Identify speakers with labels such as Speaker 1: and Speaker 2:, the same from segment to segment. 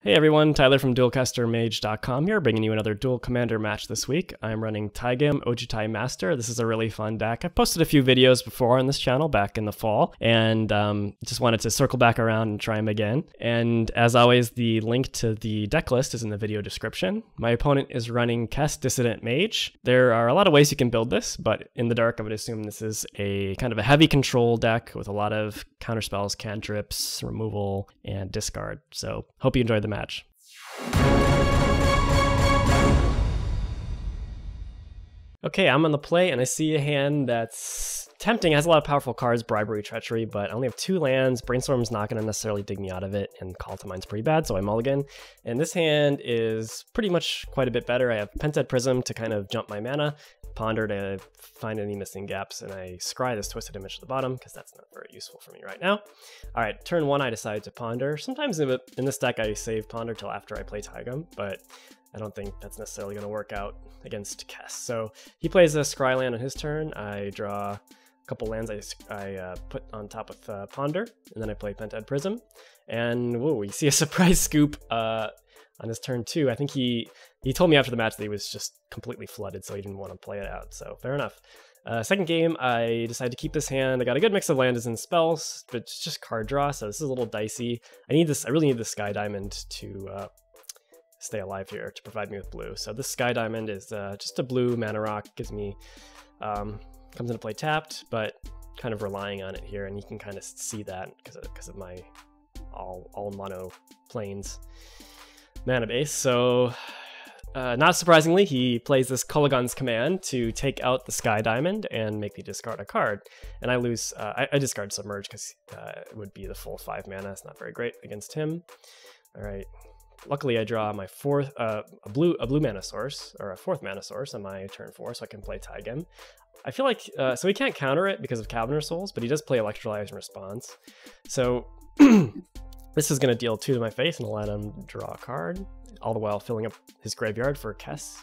Speaker 1: Hey everyone, Tyler from DuelcasterMage.com here, bringing you another Duel Commander match this week. I'm running Taigam, Ojutai Master. This is a really fun deck. I've posted a few videos before on this channel back in the fall, and just wanted to circle back around and try them again. And as always, the link to the deck list is in the video description. My opponent is running Kess, Dissident Mage. There are a lot of ways you can build this, but in the dark I would assume this is a kind of a heavy control deck with a lot of counterspells, cantrips, removal, and discard. So hope you enjoyed the match. Okay, I'm on the play and I see a hand that's tempting. It has a lot of powerful cards, Bribery, Treachery, but I only have 2 lands. Brainstorm's not going to necessarily dig me out of it, and Call to Mind's pretty bad, so I mulligan. And this hand is pretty much quite a bit better. I have Pentad Prism to kind of jump my mana, Ponder to find any missing gaps, and I scry this Twisted Image to the bottom because that's not very useful for me right now. All right, turn 1 I decide to Ponder. Sometimes in this deck I save Ponder till after I play Taigam, but I don't think that's necessarily going to work out against Kess. So he plays a scry land on his turn. I draw a couple lands I put on top of Ponder, and then I play Pentad Prism. And whoa, we see a surprise scoop on his turn 2. I think he told me after the match that he was just completely flooded, so he didn't want to play it out. So fair enough. Second game, I decided to keep this hand. I got a good mix of lands and spells, but it's just card draw, so this is a little dicey. I really need the Sky Diamond to stay alive here, to provide me with blue. So this Sky Diamond is just a blue mana rock, gives me comes into play tapped, but kind of relying on it here, and you can kind of see that because of my all mono planes mana base. So not surprisingly, he plays this Kolaghan's Command to take out the Sky Diamond and make me discard a card, and I lose. I discard Submerge because it would be the full 5 mana. It's not very great against him. All right. Luckily, I draw my a blue mana source, or a 4th mana source on my turn 4, so I can play Taigam. I feel like, so he can't counter it because of Caverner Souls, but he does play Electrolyze in response. So this is going to deal 2 to my face and let him draw a card, all the while filling up his graveyard for Kess.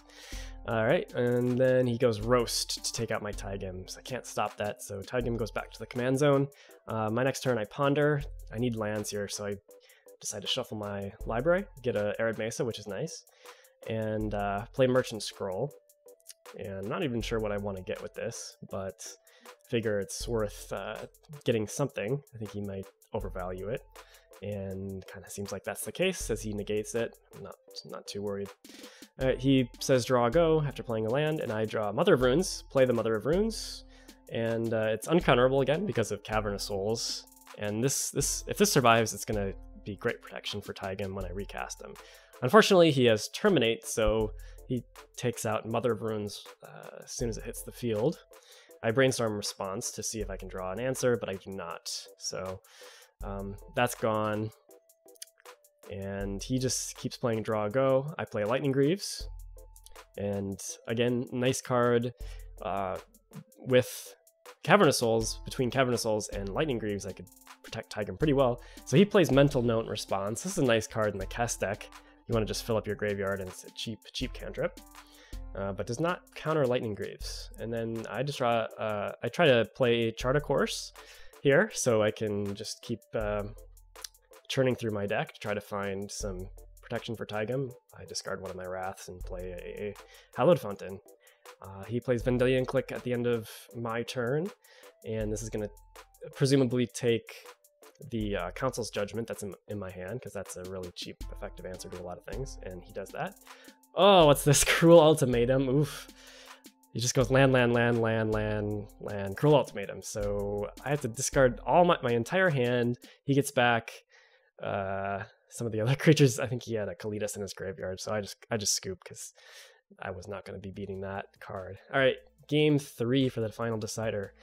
Speaker 1: All right, and then he goes Roast to take out my Taigam, so I can't stop that, so Taigam goes back to the command zone. My next turn, I Ponder. I need lands here, so I decide to shuffle my library, get a Arid Mesa, which is nice, and play Merchant Scroll. And I'm not even sure what I want to get with this, but figure it's worth getting something. I think he might overvalue it, and kind of seems like that's the case as he negates it. I'm not too worried. He says draw a go after playing a land, and I draw Mother of Runes, play the Mother of Runes, and it's uncounterable again because of Cavernous Souls. And if this survives, it's going to be great protection for Taigam when I recast him. Unfortunately, he has Terminate, so he takes out Mother of Runes as soon as it hits the field. I brainstorm response to see if I can draw an answer, but I do not. So that's gone. And he just keeps playing draw a go. I play Lightning Greaves. And again, nice card with Cavernous Souls. Between Cavernous Souls and Lightning Greaves, I could protect Taigam pretty well. So he plays Mental Note in response. This is a nice card in the Kess deck. You want to just fill up your graveyard, and it's a cheap cantrip, but does not counter Lightning Greaves. And then I just draw. I try to play Chart a Course here, so I can just keep churning through my deck to try to find some protection for Taigam. I discard one of my Wraths and play a Hallowed Fountain. He plays Vendilion Click at the end of my turn, and this is going to presumably take the Council's Judgment that's in my hand, because that's a really cheap, effective answer to a lot of things, and he does that. Oh, what's this? Cruel Ultimatum. Oof. He just goes land, Cruel Ultimatum. So I have to discard all my entire hand. He gets back some of the other creatures. I think he had a Kalitas in his graveyard, so I just scoop because I was not going to be beating that card. All right, game 3 for the final decider.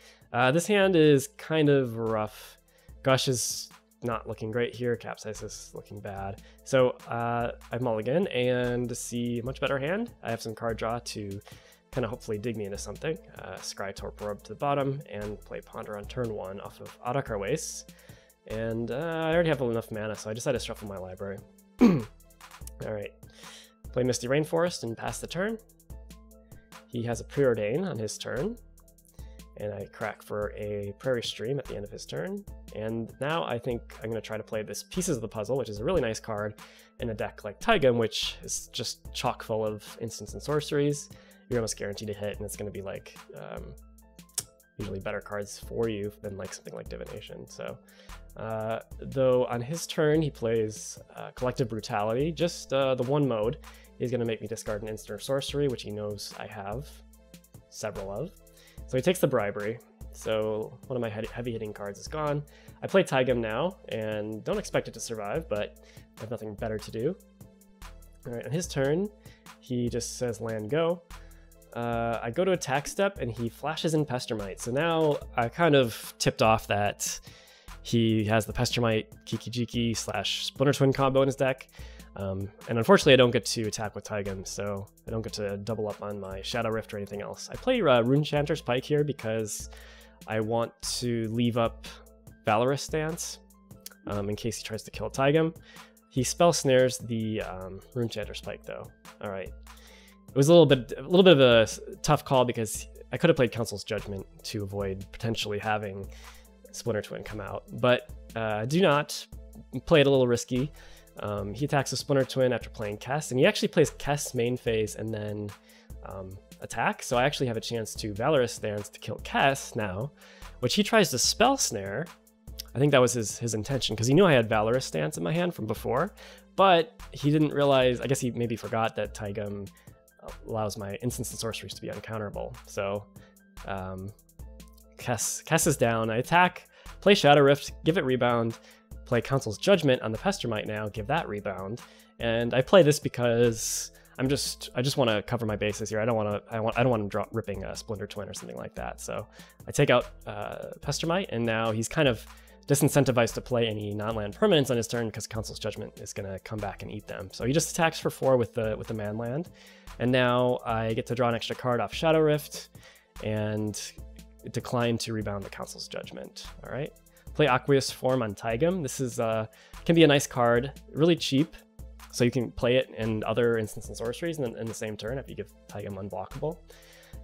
Speaker 1: This hand is kind of rough. Gush is not looking great here. Capsize is looking bad. So I mulligan and see a much better hand. I have some card draw to kind of hopefully dig me into something. Scry Torpor to the bottom and play Ponder on turn 1 off of Audakar Waste. And I already have enough mana, so I decided to shuffle my library. All right. Play Misty Rainforest and pass the turn. He has a Preordain on his turn. and I crack for a Prairie Stream at the end of his turn. And now I think I'm going to try to play this Pieces of the Puzzle, which is a really nice card in a deck like Taigam, which is just chock full of instants and sorceries. You're almost guaranteed to hit, and it's going to be like usually better cards for you than like something like Divination. So though on his turn he plays Collective Brutality, just the one mode. He's going to make me discard an instant or sorcery, which he knows I have several of. So he takes the Bribery. So one of my heavy hitting cards is gone. I play Taigam now and don't expect it to survive, but I have nothing better to do. All right, on his turn, he just says land go. I go to attack step and he flashes in Pestermite. So now I kind of tipped off that he has the Pestermite Kiki-Jiki / Splinter Twin combo in his deck. And unfortunately I don't get to attack with Taigam, so I don't get to double up on my Shadow Rift or anything else. I play Runechanter's Pike here because I want to leave up Valorous Stance in case he tries to kill Taigam. He spell snares the Runechanter's Pike though. All right. It was a little bit of a tough call because I could have played Council's Judgment to avoid potentially having Splinter Twin come out, but do not play it a little risky. He attacks a Splinter Twin after playing Kess, and he actually plays Kess main phase and then attack, so I actually have a chance to Valorous Stance to kill Kess now, which he tries to spell snare. I think that was his intention, because he knew I had Valorous Stance in my hand from before, but he didn't realize, I guess he maybe forgot that Taigam allows my instants and sorceries to be uncounterable. So Kess is down, I attack, play Shadow Rift, give it rebound, play Council's Judgment on the Pestermite now, give that rebound, and I play this because I just want to cover my bases here. I don't want him ripping a Splinter Twin or something like that. So I take out Pestermite, and now he's kind of disincentivized to play any non-land permanents on his turn because Council's Judgment is going to come back and eat them. So he just attacks for 4 with the man land, and now I get to draw an extra card off Shadow Rift and decline to rebound the Council's Judgment. All right. Play Aqueous Form on Taigam. This is can be a nice card, really cheap, so you can play it in other instants and sorceries in the same turn if you give Taigam unblockable.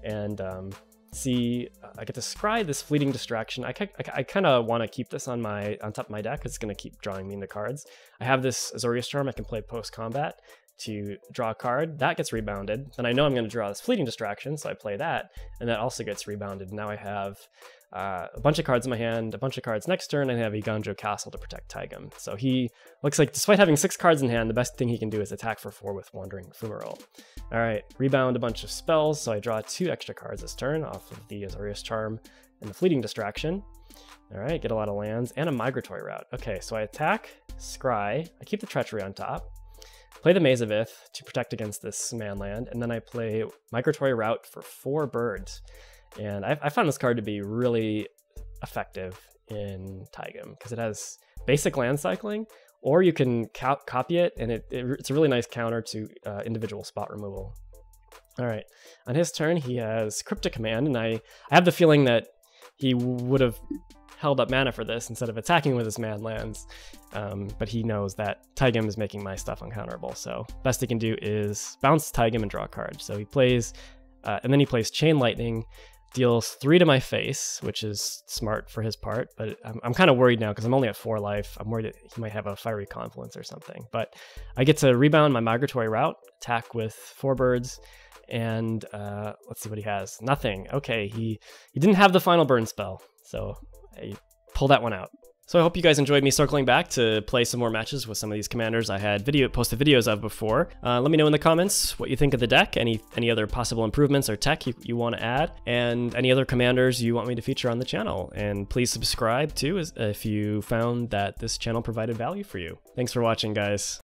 Speaker 1: And I get to scry this Fleeting Distraction. I kind of want to keep this on top of my deck. It's going to keep drawing me into cards. I have this Azorius Charm I can play post combat to draw a card. That gets rebounded. Then I know I'm going to draw this Fleeting Distraction, so I play that, and that also gets rebounded. Now I have a bunch of cards in my hand, a bunch of cards next turn, and I have Iganjo Castle to protect Taigam. So he looks like, despite having 6 cards in hand, the best thing he can do is attack for 4 with Wandering Ephemeral. All right, rebound a bunch of spells, so I draw 2 extra cards this turn off of the Azorius Charm and the Fleeting Distraction. All right, get a lot of lands and a Migratory Route. Okay, so I attack, scry, I keep the Treachery on top, play the Maze of Ith to protect against this man land, and then I play Migratory Route for 4 birds. And I found this card to be really effective in Taigam because it has basic land cycling, or you can copy it, and it's a really nice counter to individual spot removal. All right, on his turn, he has Cryptic Command, and I have the feeling that he would have held up mana for this instead of attacking with his man lands, but he knows that Taigam is making my stuff uncounterable, so best he can do is bounce Taigam and draw a card. So he plays, and then he plays Chain Lightning, deals 3 to my face, which is smart for his part, but I'm kind of worried now because I'm only at 4 life. I'm worried that he might have a Fiery Confluence or something, but I get to rebound my Migratory Route, attack with 4 birds, and let's see what he has. Nothing. Okay, he didn't have the Final Burn spell, so I pull that one out. So I hope you guys enjoyed me circling back to play some more matches with some of these commanders I had posted videos of before. Let me know in the comments what you think of the deck, any other possible improvements or tech you want to add, and any other commanders you want me to feature on the channel. And please subscribe too if you found that this channel provided value for you. Thanks for watching, guys.